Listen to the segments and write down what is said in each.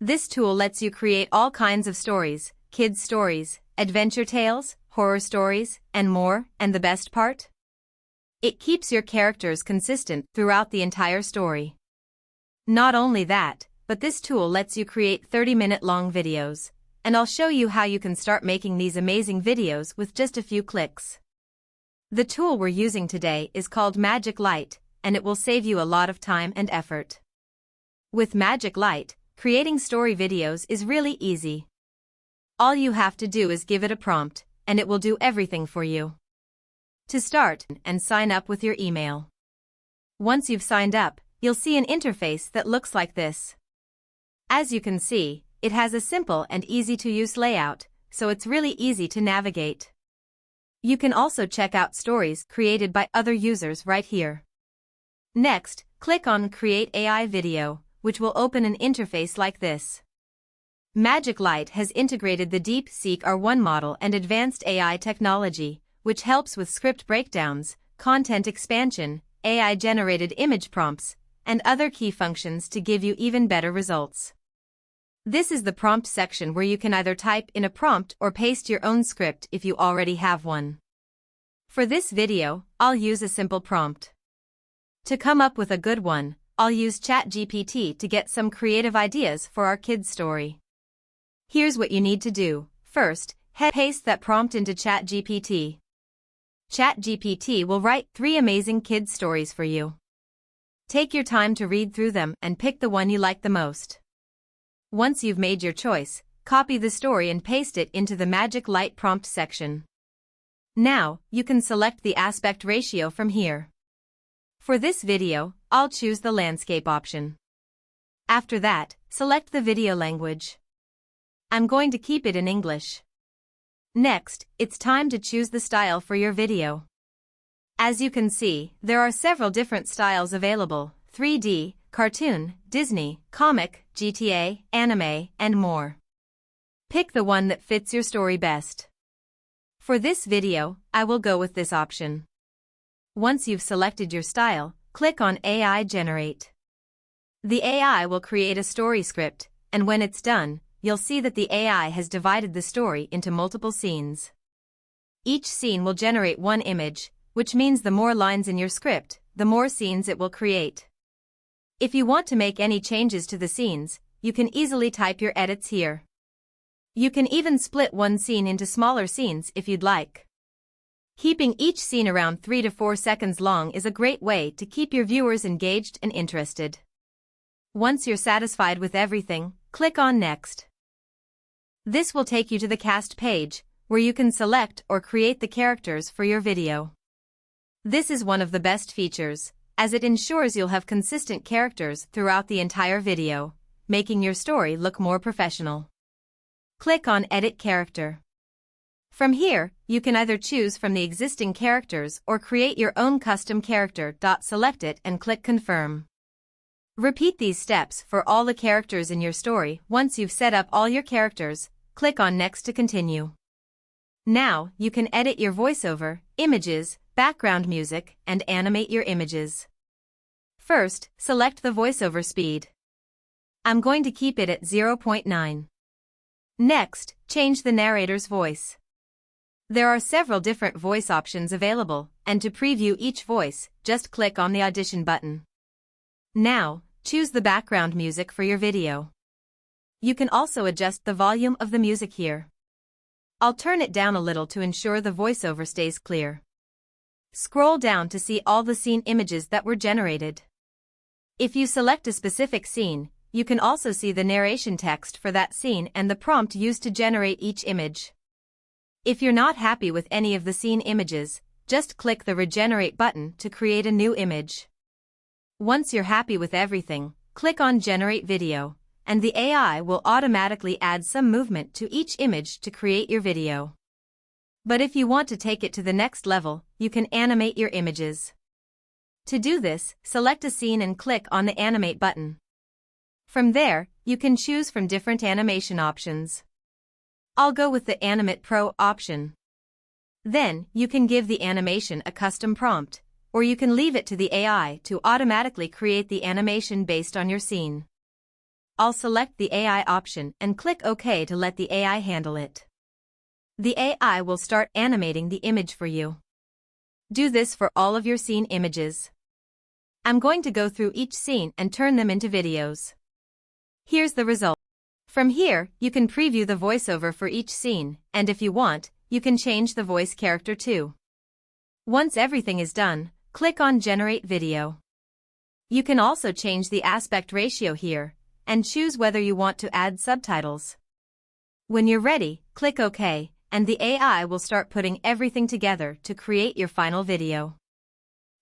This tool lets you create all kinds of stories, kids' stories, adventure tales, horror stories, and more, and the best part? It keeps your characters consistent throughout the entire story. Not only that, but this tool lets you create 30-minute-long videos, and I'll show you how you can start making these amazing videos with just a few clicks. The tool we're using today is called MagicLight, and it will save you a lot of time and effort. With MagicLight, creating story videos is really easy. All you have to do is give it a prompt, and it will do everything for you. To start, and sign up with your email. Once you've signed up, you'll see an interface that looks like this. As you can see, it has a simple and easy-to-use layout, so it's really easy to navigate. You can also check out stories created by other users right here. Next, click on Create AI Video, which will open an interface like this. MagicLight has integrated the DeepSeek R1 model and advanced AI technology, which helps with script breakdowns, content expansion, AI-generated image prompts, and other key functions to give you even better results. This is the prompt section where you can either type in a prompt or paste your own script if you already have one. For this video, I'll use a simple prompt. To come up with a good one, I'll use ChatGPT to get some creative ideas for our kids' story. Here's what you need to do. First, paste that prompt into ChatGPT. ChatGPT will write 3 amazing kids' stories for you. Take your time to read through them and pick the one you like the most. Once you've made your choice, copy the story and paste it into the MagicLight prompt section. Now, you can select the aspect ratio from here. For this video, I'll choose the landscape option. After that, select the video language. I'm going to keep it in English. Next, it's time to choose the style for your video. As you can see, there are several different styles available: 3D, cartoon, Disney, comic, GTA, anime, and more. Pick the one that fits your story best. For this video, I will go with this option. Once you've selected your style, click on AI Generate. The AI will create a story script, and when it's done, you'll see that the AI has divided the story into multiple scenes. Each scene will generate one image, which means the more lines in your script, the more scenes it will create. If you want to make any changes to the scenes, you can easily type your edits here. You can even split one scene into smaller scenes if you'd like. Keeping each scene around 3 to 4 seconds long is a great way to keep your viewers engaged and interested. Once you're satisfied with everything, click on Next. This will take you to the cast page, where you can select or create the characters for your video. This is one of the best features, as it ensures you'll have consistent characters throughout the entire video, making your story look more professional. Click on Edit Character. From here, you can either choose from the existing characters or create your own custom character. Select it and click Confirm. Repeat these steps for all the characters in your story. Once you've set up all your characters, click on Next to continue. Now, you can edit your voiceover, images, background music, and animate your images. First, select the voiceover speed. I'm going to keep it at 0.9. Next, change the narrator's voice. There are several different voice options available, and to preview each voice, just click on the audition button. Now, choose the background music for your video. You can also adjust the volume of the music here. I'll turn it down a little to ensure the voiceover stays clear. Scroll down to see all the scene images that were generated. If you select a specific scene, you can also see the narration text for that scene and the prompt used to generate each image. If you're not happy with any of the scene images, just click the Regenerate button to create a new image. Once you're happy with everything, click on Generate Video, and the AI will automatically add some movement to each image to create your video. But if you want to take it to the next level, you can animate your images. To do this, select a scene and click on the Animate button. From there, you can choose from different animation options. I'll go with the Animate Pro option. Then, you can give the animation a custom prompt, or you can leave it to the AI to automatically create the animation based on your scene. I'll select the AI option and click OK to let the AI handle it. The AI will start animating the image for you. Do this for all of your scene images. I'm going to go through each scene and turn them into videos. Here's the result. From here, you can preview the voiceover for each scene, and if you want, you can change the voice character too. Once everything is done, click on Generate Video. You can also change the aspect ratio here, and choose whether you want to add subtitles. When you're ready, click OK, and the AI will start putting everything together to create your final video.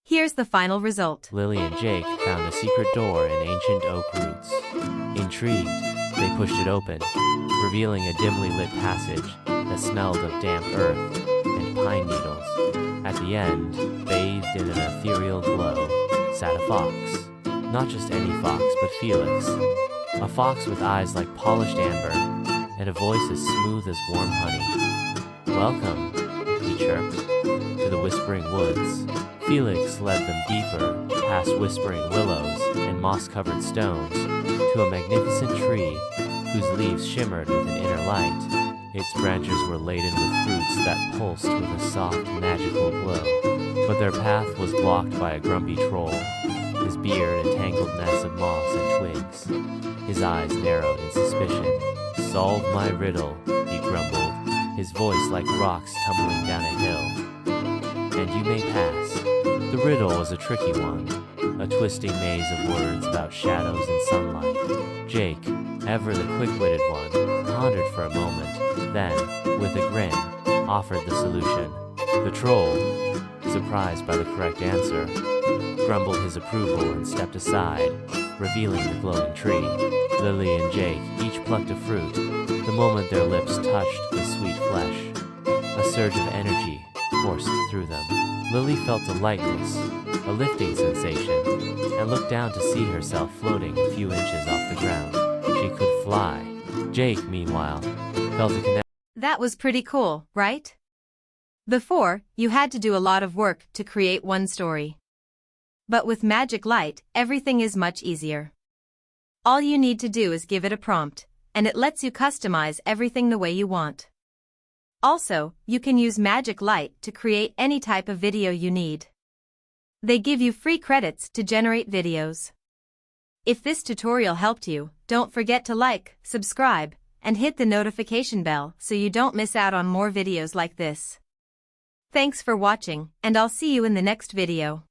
Here's the final result. Lily and Jake found a secret door in ancient oak roots. Intrigued, they pushed it open, revealing a dimly lit passage that smelled of damp earth and pine needles. At the end, bathed in an ethereal glow, sat a fox. Not just any fox, but Felix. A fox with eyes like polished amber, and a voice as smooth as warm honey. "Welcome," he chirped, "to the Whispering Woods." Felix led them deeper, past whispering willows and moss-covered stones, to a magnificent tree whose leaves shimmered with an inner light. Its branches were laden with fruits that pulsed with a soft, magical glow. But their path was blocked by a grumpy troll, his beard a tangled mess of moss and twigs. His eyes narrowed in suspicion. "Solve my riddle," he grumbled, his voice like rocks tumbling down a hill. "And you may pass." The riddle was a tricky one, a twisting maze of words about shadows and sunlight. Jake, ever the quick-witted one, pondered for a moment, then, with a grin, offered the solution. The troll, surprised by the correct answer, grumbled his approval and stepped aside, revealing the glowing tree. Lily and Jake each plucked a fruit, the moment their lips touched the sweet flesh. A surge of energy coursed through them. Lily felt a lightness, a lifting sensation, and looked down to see herself floating a few inches off the ground. She could fly. Jake, meanwhile, felt a connection. That was pretty cool, right? Before, you had to do a lot of work to create one story. But with MagicLight, everything is much easier. All you need to do is give it a prompt, and it lets you customize everything the way you want. Also, you can use MagicLight to create any type of video you need. They give you free credits to generate videos. If this tutorial helped you, don't forget to like, subscribe, and hit the notification bell so you don't miss out on more videos like this. Thanks for watching, and I'll see you in the next video.